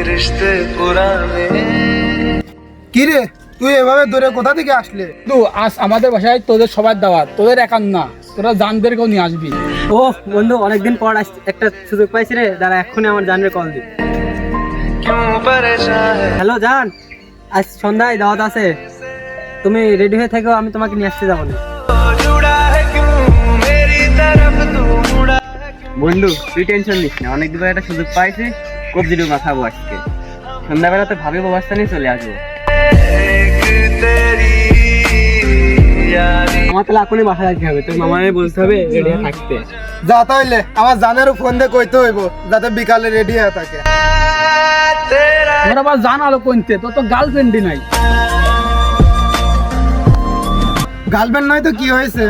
रिश्ते पुराने। কিরে তুই এভাবে দূরে কোথা থেকে আসলে? তো আজ আমাদের বাসায় তোদের সবার দাওয়াত, তোদের একান না, তোরা জানদেরকেও নিয়ে আসবি। ও বন্ধু, অনেকদিন পর একটা সুযোগ পাইছি রে, দাঁড়া এক্ষুনি আমার জানের কল দি। क्यों परेशान है হ্যালো জান, আজ সন্ধ্যায় দাওয়াত আছে, তুমি রেডি হয়ে থেকো, আমি তোমাকে নিয়ে আসতে যাবো না। जुड़ा है क्यों मेरी तरफ तू मुड़ा है क्यों? বন্ধু তুই টেনশন নিস না, অনেকদিন পর একটা সুযোগ পাইছি, কবজি ডুবা খাবো আজকে। সন্ধ্যাবেলা তো ভাবি অবস্থা নিয়ে চলে আসবো। एक तेरी यारी আমার তাহলে এখনই বাসা রাখতে হবে, তোর মামারে বলতে হবে রেডি হয়ে থাকতে। যা তাইলে আমার জানেরও ফোন দিয়ে কইতে হইব যাতে বিকালে রেডি হয়ে থাকে। तेरा তোর আবার জান আলো কোনতে, তোর তো গার্লফ্রেন্ডই নাই। গার্লফ্রেন্ড নয় তো কি হয়েছে,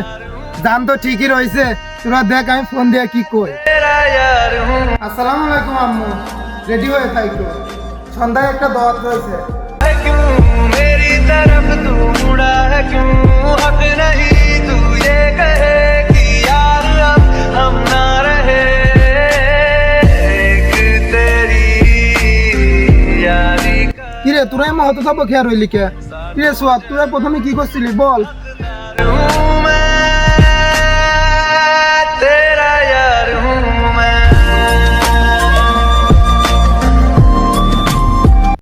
জান তো ঠিকই রয়েছে। তোরা দেখ আমি ফোন দিয়ে কি কই। तेरा यार हूँ আসসালামু আলাইকুম আম্মু, রেডি হয়ে থাকো, সন্ধ্যায় একটা দাওয়াত রয়েছে। है क्यों मेरी तरफ तू मुड़ा है क्यों? हक नहीं तू ये कहे कि यार अब हम ना रहे। एक तेरी यारी का কিরে তোরা এমন হতো সব খেয়ার হইলি কে? কিরে সোয়াদ তোরা প্রথমে কি করছিলি বল? हूँ मैं